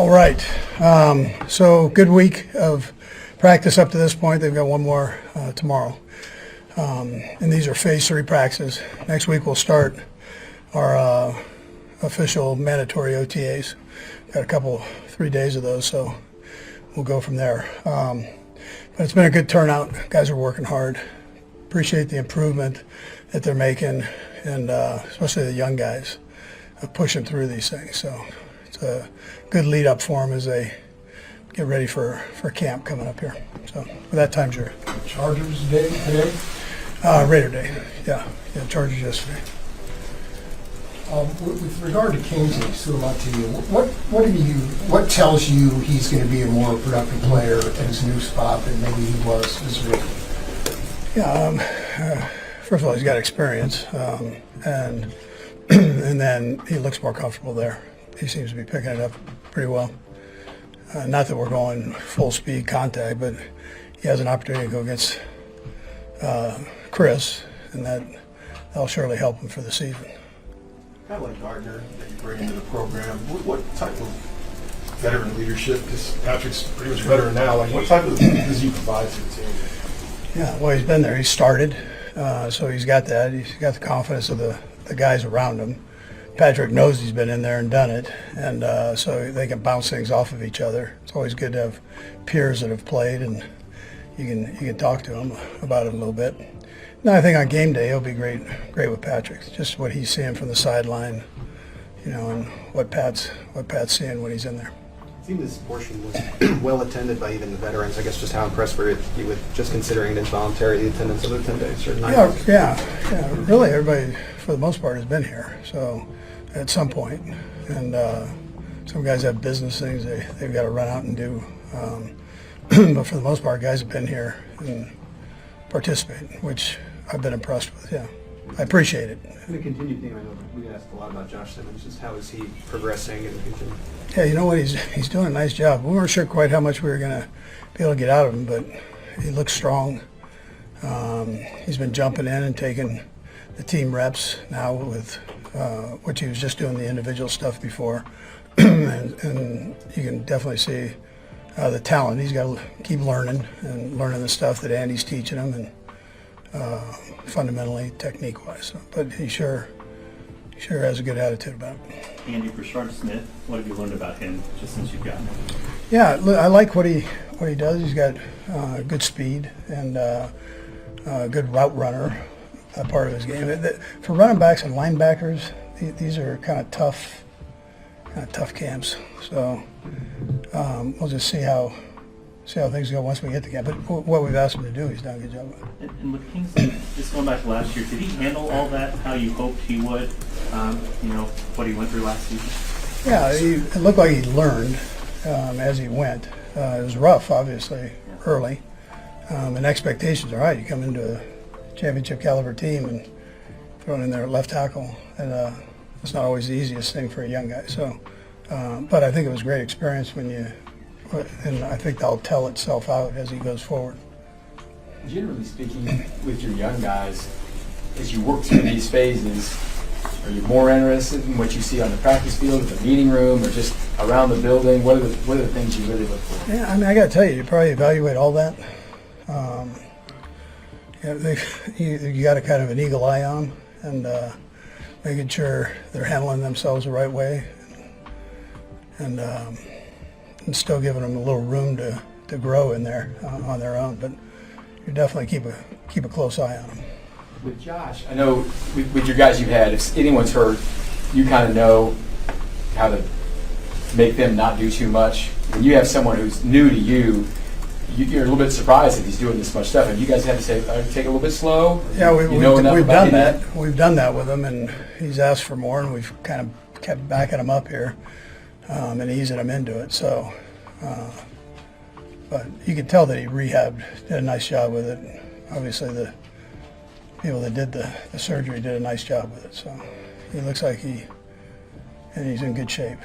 All right. So good week of practice up to this point. They've got one more tomorrow. And these are phase 3 practices. Next week we'll start our official mandatory OTAs. Got a 3 days of those, so we'll go from there. But it's been a good turnout. Guys are working hard. Appreciate the improvement that they're making, and especially the young guys pushing through these things. So it's a good lead up for them as they get ready for camp coming up here. So with that, time's your Chargers day today? Raider day. Yeah, Chargers yesterday. With regard to Kelce, still up to you. What tells you he's going to be a more productive player in his new spot than maybe he was as a rookie? Yeah. First of all, he's got experience, and then he looks more comfortable there. He seems to be picking it up pretty well. Not that we're going full speed contact, but he has an opportunity to go against Chris, and that'll surely help him for the season. Kind of like Gardner that you bring into the program. What type of veteran leadership? Because Patrick's pretty much a veteran now. Like, what type of does he provide to the team? Yeah, well, he's been there. He started, so he's got that. He's got the confidence of the guys around him. Patrick knows he's been in there and done it, and so they can bounce things off of each other. It's always good to have peers that have played, and you can talk to them about it a little bit. No, I think on game day he'll be great with Patrick. Just what he's seeing from the sideline, and what Pat's seeing when he's in there. It seemed this portion was well attended by even the veterans. I guess just how impressed were you with just considering it involuntary, the attendance of the 10 days or 9 days? Yeah. Really, everybody for the most part has been here. So at some point, and some guys have business things they've got to run out and do. But for the most part, guys have been here and participating, which I've been impressed with. Yeah, I appreciate it. And the continued theme, I know we asked a lot about Josh Simmons. Just how is he progressing and continuing? Yeah, you know what? He's doing a nice job. We weren't sure quite how much we were going to be able to get out of him, but he looks strong. He's been jumping in and taking the team reps now with which he was just doing the individual stuff before, and you can definitely see the talent. He's got to keep learning the stuff that Andy's teaching him, and fundamentally, technique-wise. But he sure has a good attitude about it. Andy, for Sharp Smith, what have you learned about him just since you've gotten him? Yeah, I like what he does. He's got good speed and a good route runner. Part of his game. For running backs and linebackers, these are kind of tough camps. So we'll just see how things go once we get to camp. But what we've asked him to do, he's done a good job with. And with Kingsley, just going back to last year, did he handle all that how you hoped he would? What he went through last season. Yeah, it looked like he learned as he went. It was rough, obviously, early, and expectations are high. You come into a championship caliber team and thrown in there at left tackle, and it's not always the easiest thing for a young guy. So, but I think it was a great experience and I think that'll tell itself out as he goes forward. Generally speaking, with your young guys, as you work through these phases, are you more interested in what you see on the practice field, in the meeting room, or just around the building? What are the things you really look for? Yeah, I got to tell you probably evaluate all that. You got a kind of an eagle eye on them, and making sure they're handling themselves the right way, and still giving them a little room to grow in there on their own. But you definitely keep a close eye on them. With Josh, I know with your guys you've had, if anyone's hurt, you kind of know how to make them not do too much. When you have someone who's new to you, you're a little bit surprised that he's doing this much stuff, and you guys had to say, take it a little bit slow. Yeah, we've done that. We've done that with him, and he's asked for more, and we've kind of kept backing him up here and easing him into it. So, but you could tell that he did a nice job with it. Obviously, the people that did the surgery did a nice job with it. So, he looks like he's in good shape.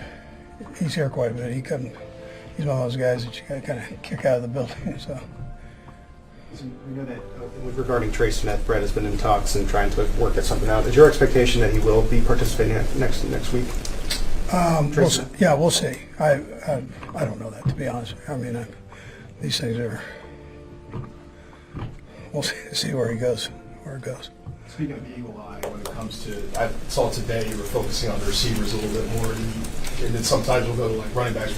He's here quite a bit. He's one of those guys that you got to kind of kick out of the building. So. We know that regarding Trey Smith, Brett has been in talks and trying to work at something out. Is your expectation that he will be participating next week? We'll see. Yeah, we'll see. I don't know that, to be honest. I mean, these things are. We'll see where he goes. Where it goes. Speaking of the eagle eye, when it comes to, I saw today you were focusing on the receivers a little bit more, and then sometimes we'll go to like running backs.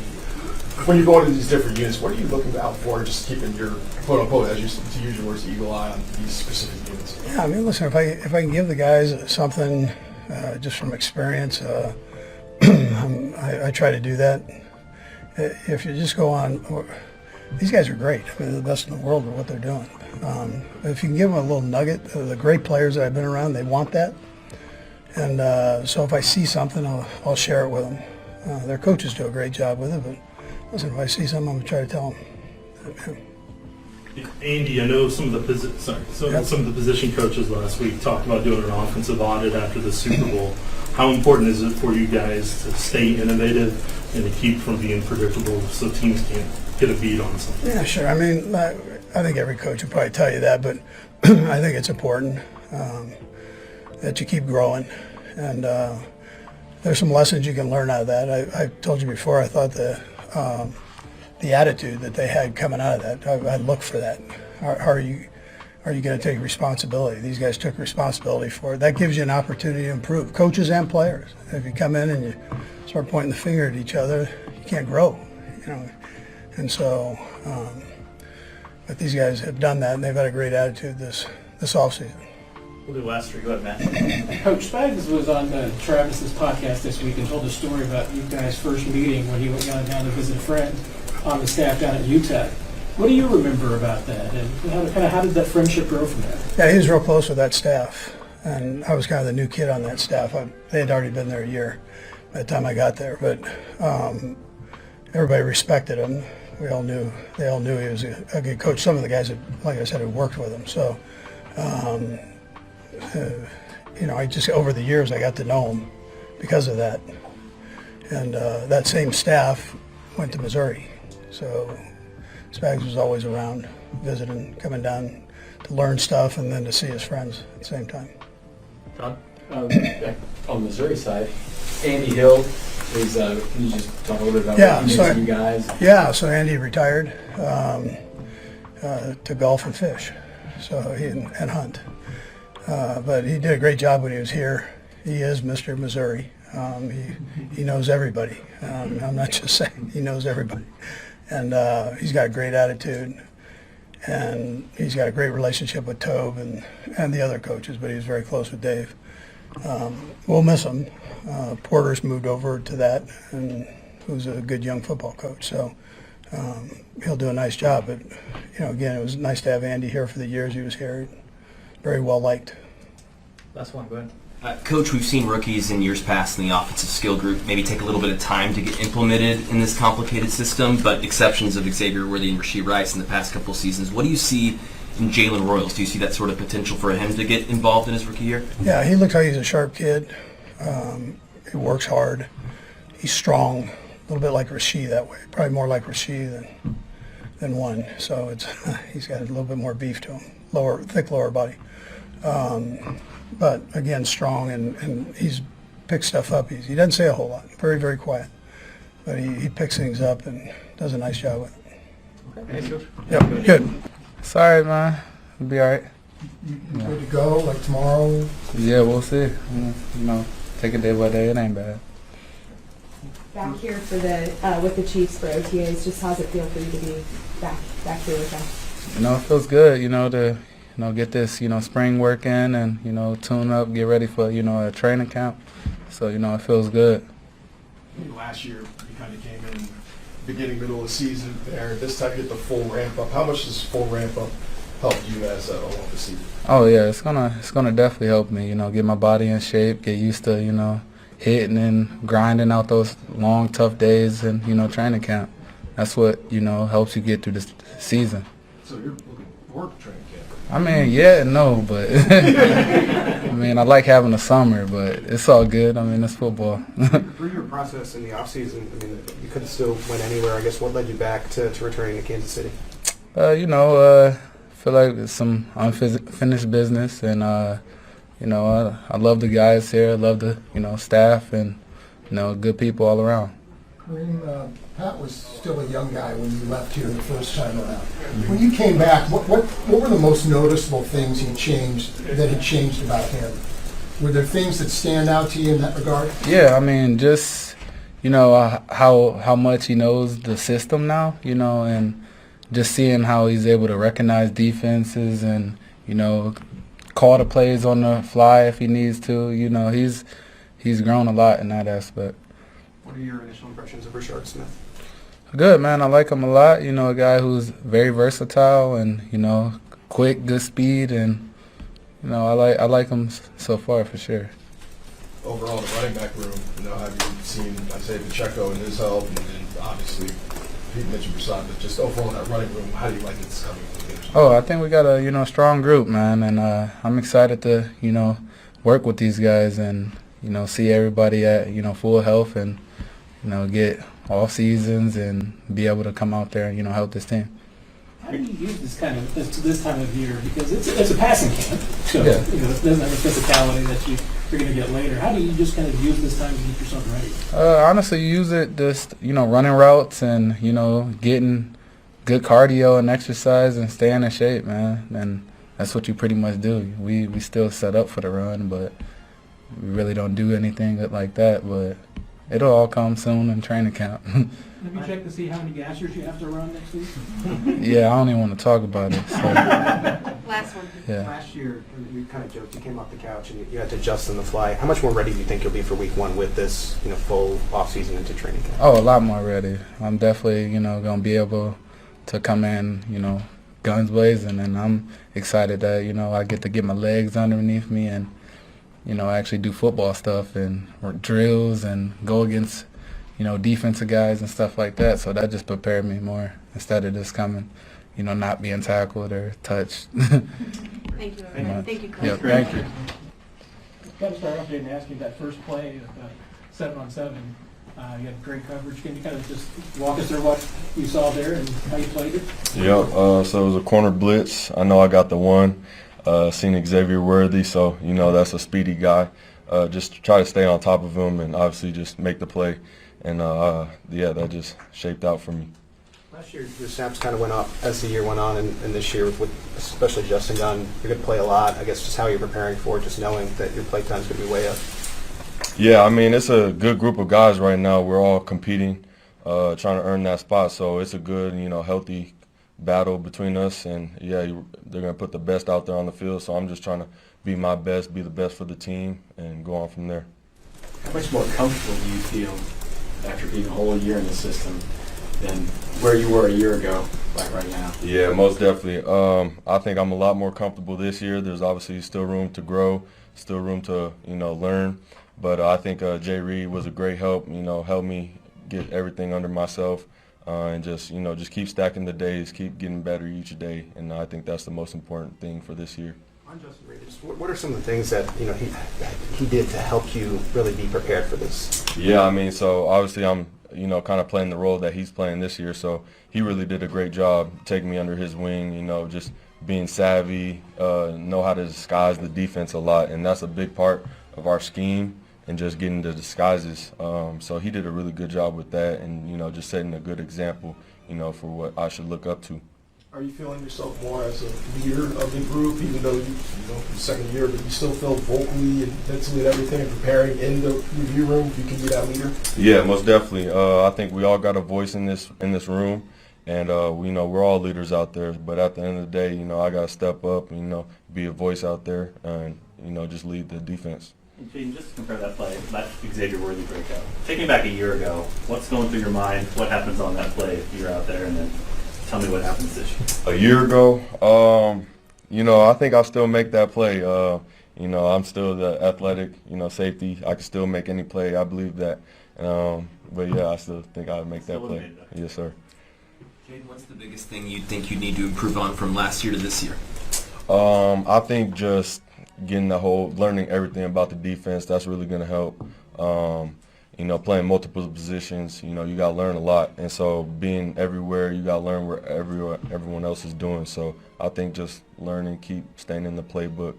When you're going to these different units, what are you looking out for? Just keeping your quote unquote, as you to use your words, eagle eye on these specific units. Yeah, I mean, listen, if I can give the guys something just from experience, I try to do that. If you just go on, these guys are great. I mean, they're the best in the world at what they're doing. If you can give them a little nugget, the great players that I've been around, they want that. And so if I see something, I'll share it with them. Their coaches do a great job with it, but listen, if I see something, I'm going to try to tell them. Andy, I know some of the position coaches last week talked about doing an offensive audit after the Super Bowl. How important is it for you guys to stay innovative and to keep from being predictable so teams can't get a beat on something? Yeah, sure. I mean, I think every coach would probably tell you that, but I think it's important that you keep growing. And there's some lessons you can learn out of that. I told you before, I thought the attitude that they had coming out of that, I look for that. How are you going to take responsibility? These guys took responsibility for it. That gives you an opportunity to improve, coaches and players. If you come in and you start pointing the finger at each other, you can't grow, you know. And so, but these guys have done that, and they've had a great attitude this offseason. We'll do last three. Go ahead, Matt. Coach Spags was on Travis's podcast this week and told a story about you guys' first meeting when he went down to visit a friend on the staff down at UTEP. What do you remember about that, and how did that friendship grow from there? Yeah, he was real close with that staff, and I was kind of the new kid on that staff. They had already been there a year by the time I got there, but everybody respected him. They all knew he was a good coach. Some of the guys, like I said, had worked with him. So, you know, I just over the years I got to know him because of that. And that same staff went to Missouri, so Spags was always around, visiting, coming down to learn stuff, and then to see his friends at the same time. John? On the Missouri side, Andy Hill is, can you just talk a little bit about what he means to you guys? Yeah, so Andy retired to golf and fish, so and hunt. But he did a great job when he was here. He is Mr. Missouri. He knows everybody. I'm not just saying, he knows everybody. And he's got a great attitude, and he's got a great relationship with Tobe and the other coaches, but he's very close with Dave. We'll miss him. Porter's moved over to that, and who's a good young football coach, so he'll do a nice job. But, you know, again, it was nice to have Andy here for the years he was here. Very well liked. Last one. Go ahead. Coach, we've seen rookies in years past in the offensive skill group maybe take a little bit of time to get implemented in this complicated system, but exceptions of Xavier Worthy and Rasheed Rice in the past couple of seasons. What do you see in Jalen Royals? Do you see that sort of potential for him to get involved in his rookie year? Yeah, he looks like he's a sharp kid. He works hard. He's strong, a little bit like Rasheed that way. Probably more like Rasheed than one. So he's got a little bit more beef to him, thick lower body. But again, strong, and he's picked stuff up. He doesn't say a whole lot. Very, very quiet. But he picks things up and does a nice job with it. Thanks, Coach. Yep, good. Sorry, man. It'll be all right. You good to go, like tomorrow? Yeah, we'll see. You know, take it day by day. It ain't bad. Back here for with the Chiefs for OTAs, just how's it feel for you to be back here with them? You know, it feels good, you know, to get this, spring work in and, tune up, get ready for, a training camp. So, it feels good. Last year, you kind of came in beginning, middle of the season there. This time you get the full ramp up. How much does full ramp up help you as along the season? Oh, yeah, it's gonna definitely help me, get my body in shape, get used to, hitting and grinding out those long, tough days and, training camp. That's what, helps you get through this season. So you're looking forward to training camp? I mean, yeah and no, but I mean, I like having a summer, but it's all good. I mean, it's football. Through your process in the offseason, I mean, you could have still went anywhere. I guess what led you back to returning to Kansas City? I feel like it's some unfinished business, and I love the guys here. I love the staff, and good people all around. Kareem, Pat was still a young guy when you left here the first time around. When you came back, what were the most noticeable things that had changed about him? Were there things that stand out to you in that regard? Yeah, I mean, just, how much he knows the system now, and just seeing how he's able to recognize defenses and, call the plays on the fly if he needs to. He's grown a lot in that aspect. What are your initial impressions of Rashard Smith? Good, man. I like him a lot. A guy who's very versatile and, quick, good speed, and, I like him so far for sure. Overall, the running back room, have you seen, Pacheco and his help, and obviously, Pete mentioned Prasad, but just overall in that running room, how do you like it's coming together? Oh, I think we got a, strong group, man, and I'm excited to, work with these guys and, see everybody at, full health and, get off seasons and be able to come out there and, help this team. How do you use this time of year? Because it's a passing camp, so Yeah. it doesn't have the physicality that you're going to get later. How do you just kind of use this time to get yourself ready? Honestly, use it just, running routes and, getting good cardio and exercise and staying in shape, man. And that's what you pretty much do. We still set up for the run, but we really don't do anything like that. But it'll all come soon in training camp. Have you checked to see how many gassers you have to run next week? Yeah, I don't even want to talk about it. So, Last one. yeah. Last year, you kind of joked, you came off the couch and you had to adjust on the fly. How much more ready do you think you'll be for week one with this, full off-season into training camp? Oh, a lot more ready. I'm definitely, going to be able to come in, guns blazing, and I'm excited that, I get to get my legs underneath me and, actually do football stuff and drills and go against, defensive guys and stuff like that. So that just prepared me more instead of just coming, not being tackled or touched. Thank you, everyone. Thank you, Coach. Yep, thank you. Got to start off and ask you that first play of 7-on-7. You had great coverage. Can you kind of just walk us through what you saw there and how you played it? Yep. So it was a corner blitz. I know I got the one. Seen Xavier Worthy, so that's a speedy guy. Just try to stay on top of him and obviously just make the play. And that just shaped out for me. Last year, your snaps kind of went up as the year went on, and this year, with especially Justin Gunn, you're going to play a lot. I guess just how you're preparing for it, just knowing that your play time's going to be way up. Yeah, I mean, it's a good group of guys right now. We're all competing, trying to earn that spot. So it's a good, healthy battle between us. And, they're going to put the best out there on the field. So I'm just trying to be my best, be the best for the team, and go on from there. How much more comfortable do you feel after being a whole year in the system than where you were a year ago, like right now? Yeah, most definitely. I think I'm a lot more comfortable this year. There's obviously still room to grow, still room to, learn. But I think Reid was a great help, helped me get everything under myself and just keep stacking the days, keep getting better each day. And I think that's the most important thing for this year. On Justin Reid, what are some of the things that he did to help you really be prepared for this? Yeah, I mean, so obviously I'm kind of playing the role that he's playing this year. So he really did a great job taking me under his wing. Just being savvy, know how to disguise the defense a lot, and that's a big part of our scheme and just getting the disguises. So he did a really good job with that, and just setting a good example, for what I should look up to. Are you feeling yourself more as a leader of the group, even though you second year, but you still feel vocally and mentally and everything and preparing in the review room? You can be that leader. Yeah, most definitely. I think we all got a voice in this room, and we're all leaders out there. But at the end of the day, I got to step up, and, be a voice out there, and just lead the defense. And Jaden, just to compare that play, that Xavier Worthy breakout. Take me back a year ago. What's going through your mind? What happens on that play if you're out there, and then tell me what happens this year. A year ago, I think I'll still make that play. I'm still the athletic, safety. I can still make any play. I believe that. But yeah, I still think I'll make that play. Yes, sir. Jaden, what's the biggest thing you think you need to improve on from last year to this year? I think just getting learning everything about the defense, that's really going to help. Playing multiple positions, you got to learn a lot. And so being everywhere, you got to learn where everyone else is doing. So I think just learning, keep staying in the playbook.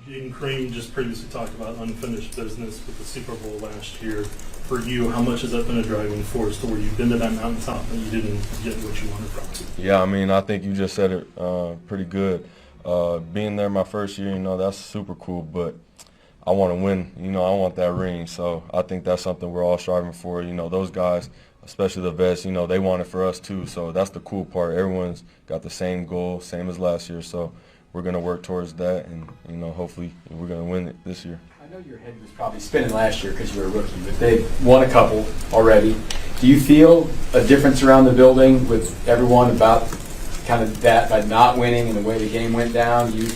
Jaden Cream just previously talked about unfinished business with the Super Bowl last year. For you, how much has that been a driving force to where you've been to that mountaintop and you didn't get what you wanted from it? Yeah, I mean, I think you just said it pretty good. Being there my first year, that's super cool, but I want to win. I want that ring. So I think that's something we're all striving for. Those guys, especially the vets, they want it for us too. So that's the cool part. Everyone's got the same goal, same as last year. So we're going to work towards that, and, hopefully we're going to win it this year. I know your head was probably spinning last year because you were a rookie, but they won a couple already. Do you feel a difference around the building with everyone about kind of that by not winning and the way the game went down? You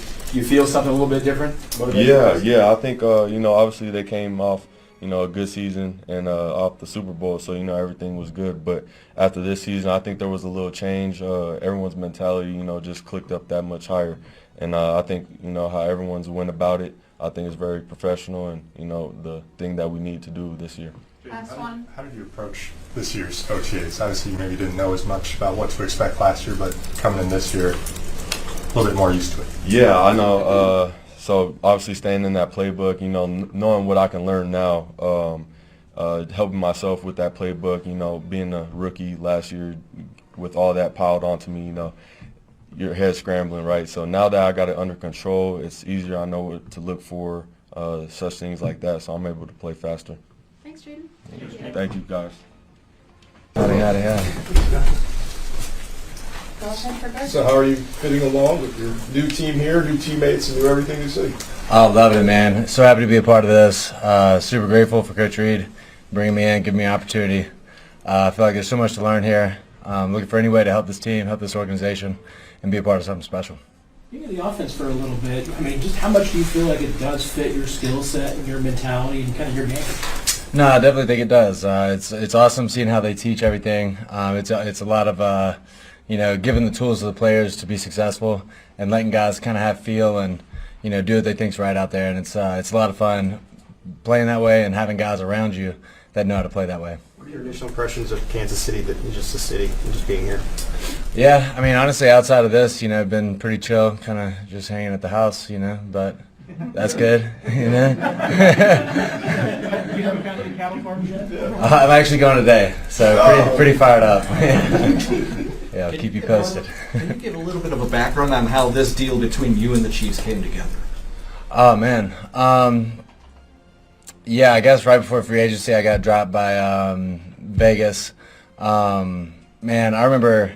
feel something a little bit different? Yeah. I think, obviously they came off, a good season and off the Super Bowl, so, everything was good. But after this season, I think there was a little change. Everyone's mentality, just clicked up that much higher. And I think, how everyone's went about it, I think it's very professional and, the thing that we need to do this year. How did you approach this year's OTAs? Obviously, you maybe didn't know as much about what to expect last year, but coming in this year, a little bit more used to it. Yeah, I know. So obviously staying in that playbook, knowing what I can learn now, helping myself with that playbook, being a rookie last year with all that piled onto me, your head's scrambling, right? So now that I got it under control, it's easier. I know what to look for, such things like that, so I'm able to play faster. Thanks, Jaden. Thank you, guys. Go ahead for Garth. So how are you fitting along with your new team here, new teammates, and new everything you see? Oh, loving it, man. So happy to be a part of this. Super grateful for Coach Reid bringing me in, giving me an opportunity. I feel like there's so much to learn here. Looking for any way to help this team, help this organization, and be a part of something special. Being in the offense for a little bit, I mean, just how much do you feel like it does fit your skill set and your mentality and kind of your game? No, I definitely think it does. It's awesome seeing how they teach everything. It's a lot of giving the tools to the players to be successful and letting guys kind of have feel and do what they think's right out there. And it's a lot of fun playing that way and having guys around you that know how to play that way. What are your initial impressions of Kansas City, just the city and just being here? Yeah, I mean, honestly, outside of this, I've been pretty chill, kind of just hanging at the house, but that's good, You haven't gone to the cattle farms yet? I'm actually going today, so pretty fired up. Yeah, I'll keep you posted. Can you give a little bit of a background on how this deal between you and the Chiefs came together? Oh, man. Yeah, I guess right before free agency, I got dropped by Vegas. Man, I remember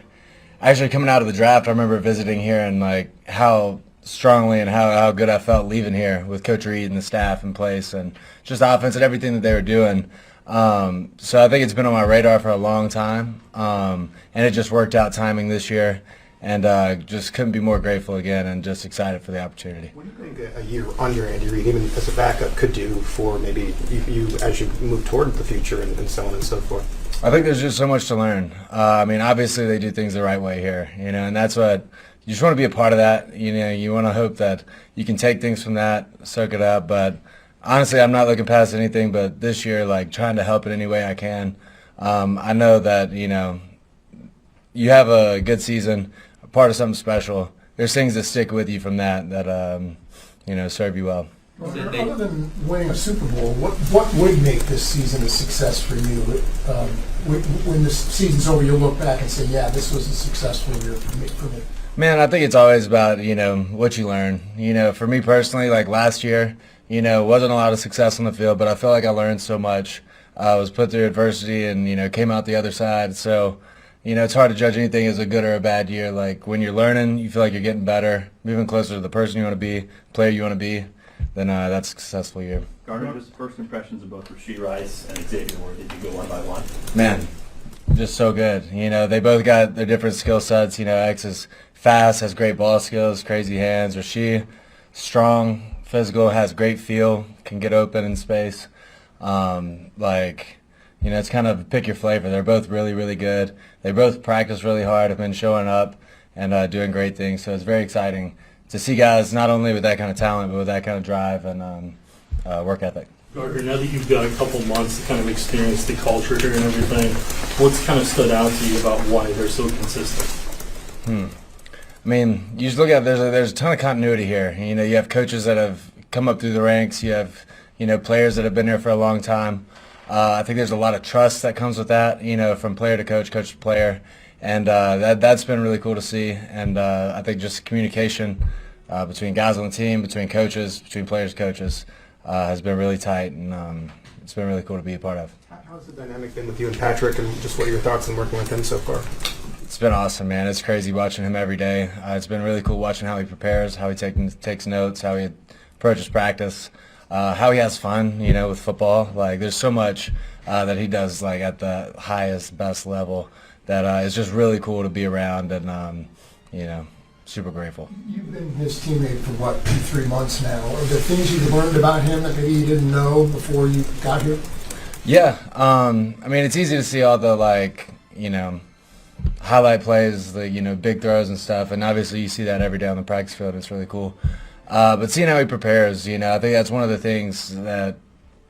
actually coming out of the draft, I remember visiting here and how strongly and how good I felt leaving here with Coach Reid and the staff in place and just the offense and everything that they were doing. So I think it's been on my radar for a long time, and it just worked out timing this year, and just couldn't be more grateful again and just excited for the opportunity. What do you think a year under Andy Reid, even as a backup, could do for maybe you as you move toward the future and so on and so forth? I think there's just so much to learn. I mean, obviously they do things the right way here, and that's what you just want to be a part of that. You want to hope that you can take things from that, soak it up, but honestly, I'm not looking past anything but this year, trying to help in any way I can. I know that, you have a good season, a part of something special. There's things that stick with you from that serve you well. Other than winning a Super Bowl, what would make this season a success for you? When the season's over, you'll look back and say, yeah, this was a successful year for me. Man, I think it's always about, what you learn. For me personally, last year, wasn't a lot of success on the field, but I feel like I learned so much. I was put through adversity and, came out the other side. So, it's hard to judge anything as a good or a bad year. When you're learning, you feel like you're getting better, moving closer to the person you want to be, player you want to be, then that's a successful year. Gardner, just first impressions of both Rashee Rice and Xavier Ward. Did you go one by one? Man, just so good. They both got their different skill sets. X is fast, has great ball skills, crazy hands. Rashee, strong, physical, has great feel, can get open in space. It's kind of pick your flavor. They're both really, really good. They both practice really hard, have been showing up and doing great things. So it's very exciting to see guys not only with that kind of talent, but with that kind of drive and work ethic. Gardner, now that you've got a couple months to kind of experience the culture here and everything, what's kind of stood out to you about why they're so consistent? I mean, you just look at there's a ton of continuity here. You have coaches that have come up through the ranks. You have, players that have been here for a long time. I think there's a lot of trust that comes with that, from player to coach, coach to player. And that's been really cool to see. And I think just communication between guys on the team, between coaches, between players and coaches has been really tight. And it's been really cool to be a part of. How's the dynamic been with you and Patrick, and just what are your thoughts on working with him so far? It's been awesome, man. It's crazy watching him every day. It's been really cool watching how he prepares, how he takes notes, how he approaches practice, how he has fun, with football. Like, there's so much that he does, like, at the highest, best level that is just really cool to be around and, super grateful. You've been his teammate for, 2-3 months now. Are there things you've learned about him that maybe you didn't know before you got here? Yeah. It's easy to see all the, highlight plays, the big throws and stuff, and obviously you see that every day on the practice field. It's really cool. But seeing how he prepares, I think that's one of the things that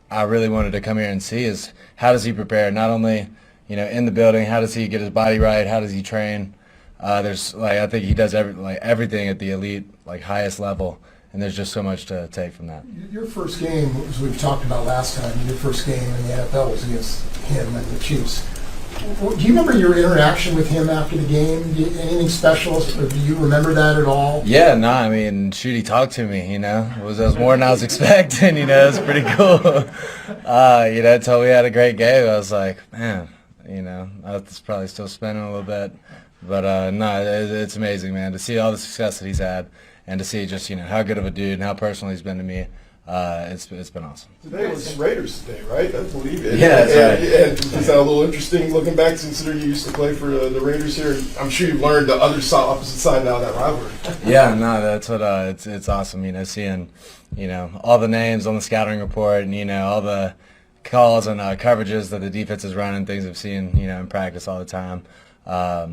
I really wanted to come here and see is how does he prepare? Not only in the building, how does he get his body right? How does he train? I think he does everything at the elite, highest level, and there's just so much to take from that. Your first game, as we've talked about last time, your first game in the NFL was against him and the Chiefs. Do you remember your interaction with him after the game? Anything special, or do you remember that at all? Yeah, no, shoot, he talked to me, It was more than I was expecting, It was pretty cool. Until we had a great game, I was like, man, I was probably still spinning a little bit. But, no, it's amazing, man, to see all the success that he's had and to see just, how good of a dude and how personal he's been to me. It's been awesome. Today was Raiders Day, right? I believe it. Yeah, that's right. And is that a little interesting looking back, considering you used to play for the Raiders here? I'm sure you've learned the opposite side now of that rivalry. Yeah, no, that's what it's awesome. Seeing all the names on the scouting report and all the calls and coverages that the defense is running, things I've seen in practice all the time. But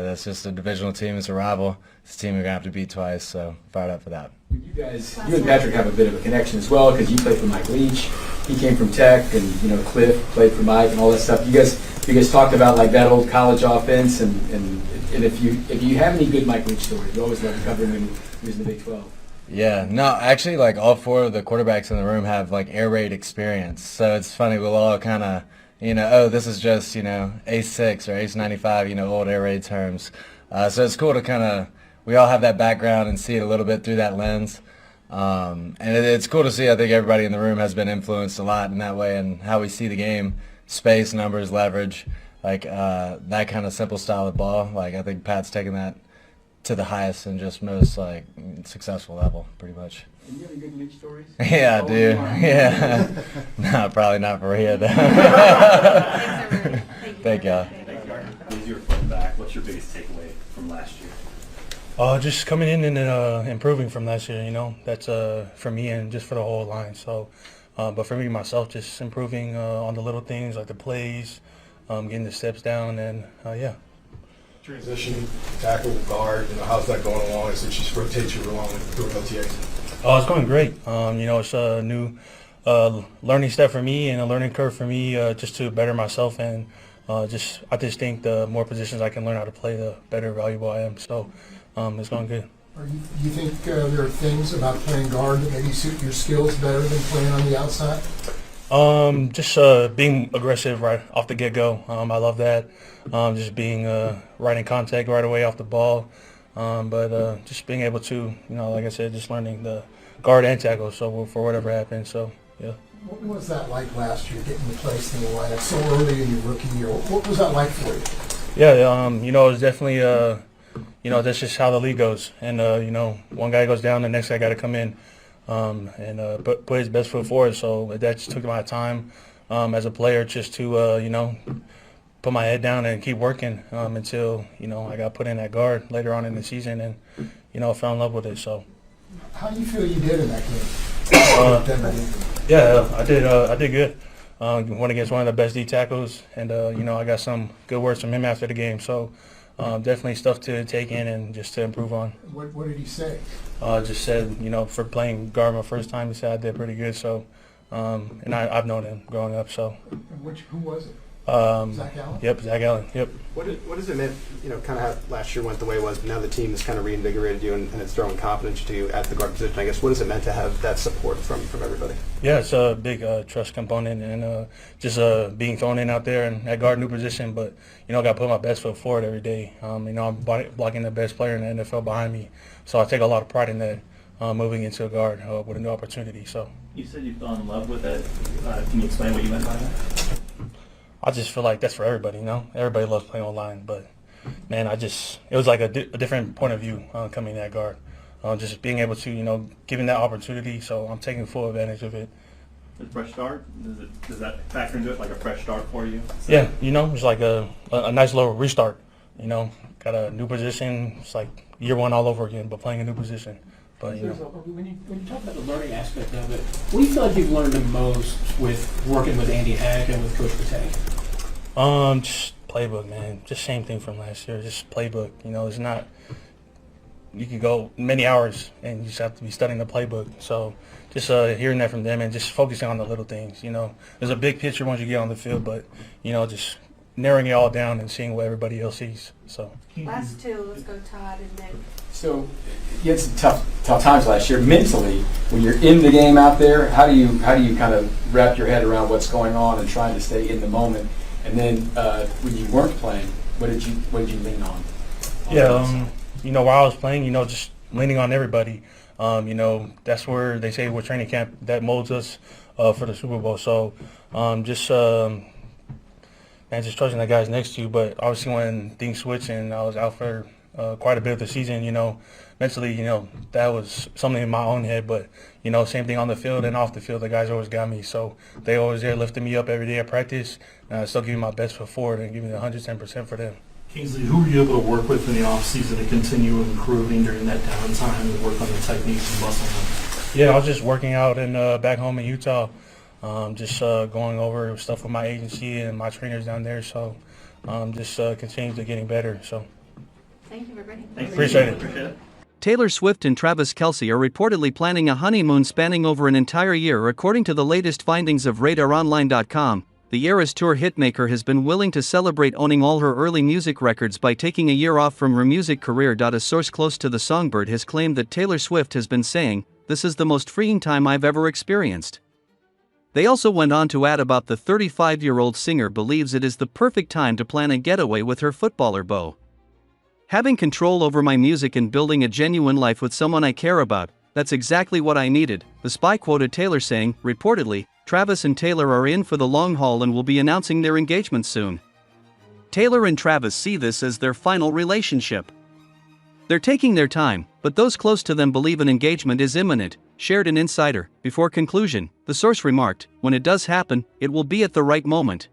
it's just a divisional team. It's a rival. It's a team we're going to have to beat twice, so fired up for that. You and Patrick have a bit of a connection as well because you played for Mike Leach. He came from Tech, and Cliff played for Mike and all that stuff. You guys talked about that old college offense, and if you have any good Mike Leach stories, you always love to cover him when he was in the Big 12. Yeah, no, actually, all 4 of the quarterbacks in the room have air raid experience, so it's funny. We'll all kind of this is just, ACE-6 or ACE-95, old air raid terms. So it's cool to we all have that background and see it a little bit through that lens. And it's cool to see. I think everybody in the room has been influenced a lot in that way and how we see the game, space, numbers, leverage, that kind of simple style of ball. I think Pat's taken that to the highest and just most, successful level, pretty much. And you have any good Leach stories? Yeah, I do. Yeah. No, probably not for Reid. Thank y'all. As you reflect back, what's your biggest takeaway from last year? Just coming in and improving from last year, that's for me and just for the whole line. So, but for me, myself, just improving on the little things like the plays, getting the steps down, and yeah. Transition, tackle, guard, how's that going along as it just rotates you along through OTAs? Oh, it's going great. It's a new learning step for me and a learning curve for me just to better myself. And I just think the more positions I can learn how to play, the better valuable I am. So it's going good. Do you think there are things about playing guard that maybe suit your skills better than playing on the outside? Just being aggressive right off the get-go. I love that. Just being right in contact right away off the ball. But just being able to, like I said, just learning the guard and tackle, so for whatever happens. So, yeah. What was that like last year, getting placed in the lineup so early in your rookie year? What was that like for you? Yeah, it was definitely, that's just how the league goes. And, one guy goes down, the next guy got to come in and put his best foot forward. So that just took my time as a player just to, put my head down and keep working until, I got put in at guard later on in the season and, fell in love with it. So. How do you feel you did in that game? Yeah, I did good. Went against one of the best D tackles, and I got some good words from him after the game. So definitely stuff to take in and just to improve on. What did he say? Just said, for playing guard my first time, he said I did pretty good. So, and I've known him growing up. So. Who was it? Zach Allen? Yep, Zach Allen. Yep. What does it mean, kind of how last year went the way it was, but now the team has kind of reinvigorated you and it's throwing confidence to you at the guard position, I guess. What has it meant to have that support from everybody? Yeah, it's a big trust component and just being thrown in out there and at guard new position. But, I got to put my best foot forward every day. I'm blocking the best player in the NFL behind me. So I take a lot of pride in that moving into a guard with a new opportunity. So You said you fell in love with it. Can you explain what you meant by that? I just feel like that's for everybody, Everybody loves playing online. But, man, it was like a different point of view coming at guard. Just being able to, given that opportunity. So I'm taking full advantage of it. The fresh start, does that factor into it, like a fresh start for you? So, Yeah, it's like a nice little restart. Got a new position. It's like year one all over again, but playing a new position. But When you talk about the learning aspect of it, what do you feel like you've learned the most with working with Andy Hack and with Coach Patay? Just playbook, man. Just same thing from last year. Just playbook. It's not. You can go many hours and you just have to be studying the playbook. So just hearing that from them and just focusing on the little things. There's a big picture once you get on the field, but just narrowing it all down and seeing what everybody else sees. So Last two, let's go Todd and Nick. So you had some tough times last year. Mentally, when you're in the game out there, how do you kind of wrap your head around what's going on and trying to stay in the moment? And then when you weren't playing, what did you lean on? While I was playing, just leaning on everybody. That's where they say with training camp that molds us for the Super Bowl. So just trusting the guys next to you. But obviously when things switched and I was out for quite a bit of the season, mentally, that was something in my own head. But, same thing on the field and off the field, the guys always got me. So they always there lifting me up every day at practice. Still giving my best foot forward and giving 110% for them. Kingsley, who were you able to work with in the offseason to continue improving during that downtime and work on the techniques and muscle memory? Yeah, I was just working out back home in Utah, going over stuff with my agency and my trainers down there. So continuing to getting better. So Thank you, everybody. appreciate it. Taylor Swift and Travis Kelce are reportedly planning a honeymoon spanning over an entire year, according to the latest findings of RadarOnline.com. The Eras Tour hitmaker has been willing to celebrate owning all her early music records by taking a year off from her music career. A source close to the songbird has claimed that Taylor Swift has been saying, "This is the most freeing time I've ever experienced." They also went on to add about the 35-year-old singer believes it is the perfect time to plan a getaway with her footballer beau. "Having control over my music and building a genuine life with someone I care about, that's exactly what I needed," the Spy quoted Taylor saying. Reportedly, Travis and Taylor are in for the long haul and will be announcing their engagement soon. Taylor and Travis see this as their final relationship. "They're taking their time, but those close to them believe an engagement is imminent," shared an insider. Before conclusion, the source remarked, "When it does happen, it will be at the right moment."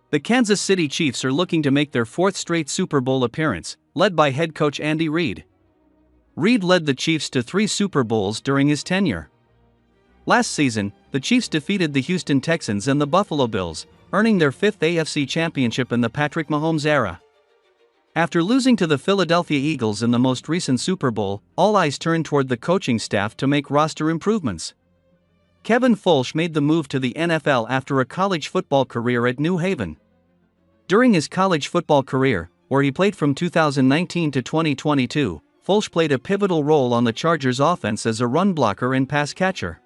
The Kansas City Chiefs are looking to make their fourth straight Super Bowl appearance, led by head coach Andy Reid. Reid led the Chiefs to 3 Super Bowls during his tenure. Last season, the Chiefs defeated the Houston Texans and the Buffalo Bills, earning their 5th AFC championship in the Patrick Mahomes era. After losing to the Philadelphia Eagles in the most recent Super Bowl, all eyes turned toward the coaching staff to make roster improvements. Kevin Fulch made the move to the NFL after a college football career at New Haven. During his college football career, where he played from 2019 to 2022, Fulch played a pivotal role on the Chargers' offense as a run blocker and pass catcher.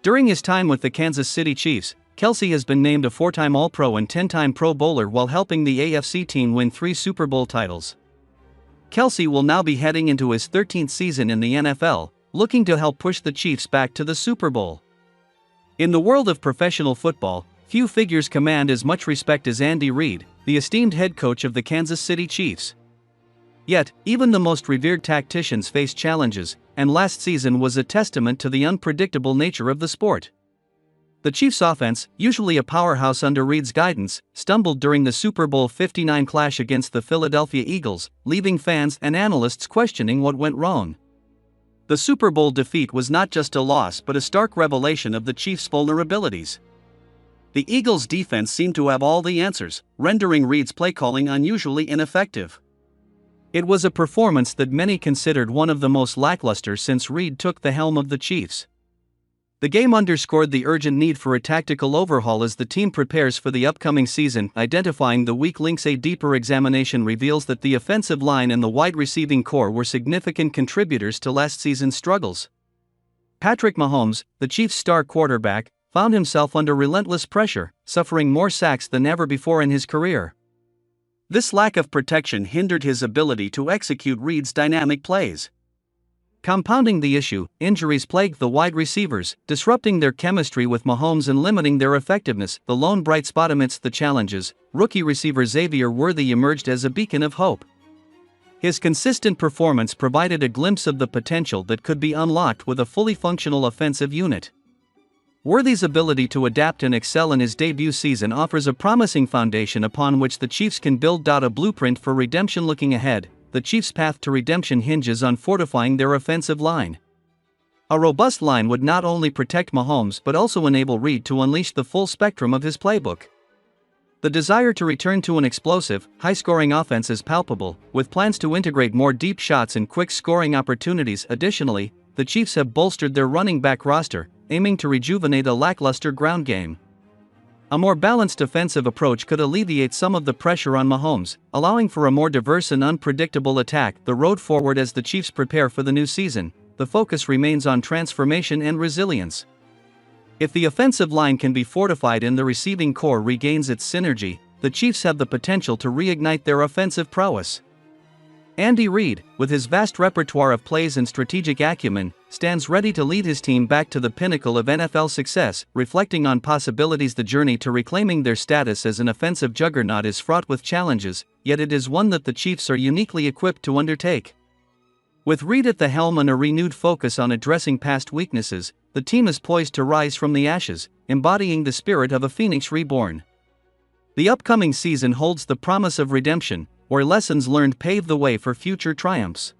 During his time with the Kansas City Chiefs, Kelce has been named a 4-time All-Pro and 10-time Pro Bowler while helping the AFC team win 3 Super Bowl titles. Kelce will now be heading into his 13th season in the NFL, looking to help push the Chiefs back to the Super Bowl. In the world of professional football, few figures command as much respect as Andy Reid, the esteemed head coach of the Kansas City Chiefs. Yet, even the most revered tacticians face challenges, and last season was a testament to the unpredictable nature of the sport. The Chiefs' offense, usually a powerhouse under Reid's guidance, stumbled during the Super Bowl 59 clash against the Philadelphia Eagles, leaving fans and analysts questioning what went wrong. The Super Bowl defeat was not just a loss but a stark revelation of the Chiefs' vulnerabilities. The Eagles' defense seemed to have all the answers, rendering Reid's play calling unusually ineffective. It was a performance that many considered one of the most lackluster since Reid took the helm of the Chiefs. The game underscored the urgent need for a tactical overhaul as the team prepares for the upcoming season. Identifying the weak links, a deeper examination reveals that the offensive line and the wide receiving core were significant contributors to last season's struggles. Patrick Mahomes, the Chiefs' star quarterback, found himself under relentless pressure, suffering more sacks than ever before in his career. This lack of protection hindered his ability to execute Reid's dynamic plays. Compounding the issue, injuries plagued the wide receivers, disrupting their chemistry with Mahomes and limiting their effectiveness. The lone bright spot amidst the challenges, rookie receiver Xavier Worthy emerged as a beacon of hope. His consistent performance provided a glimpse of the potential that could be unlocked with a fully functional offensive unit. Worthy's ability to adapt and excel in his debut season offers a promising foundation upon which the Chiefs can build a blueprint for redemption. Looking ahead, the Chiefs' path to redemption hinges on fortifying their offensive line. A robust line would not only protect Mahomes but also enable Reid to unleash the full spectrum of his playbook. The desire to return to an explosive, high-scoring offense is palpable, with plans to integrate more deep shots and quick scoring opportunities. Additionally, the Chiefs have bolstered their running back roster, aiming to rejuvenate a lackluster ground game. A more balanced offensive approach could alleviate some of the pressure on Mahomes, allowing for a more diverse and unpredictable attack. The road forward as the Chiefs prepare for the new season, the focus remains on transformation and resilience. If the offensive line can be fortified and the receiving core regains its synergy, the Chiefs have the potential to reignite their offensive prowess. Andy Reid, with his vast repertoire of plays and strategic acumen, stands ready to lead his team back to the pinnacle of NFL success. Reflecting on possibilities, the journey to reclaiming their status as an offensive juggernaut is fraught with challenges, yet it is one that the Chiefs are uniquely equipped to undertake. With Reid at the helm and a renewed focus on addressing past weaknesses, the team is poised to rise from the ashes, embodying the spirit of a phoenix reborn. The upcoming season holds the promise of redemption, where lessons learned pave the way for future triumphs.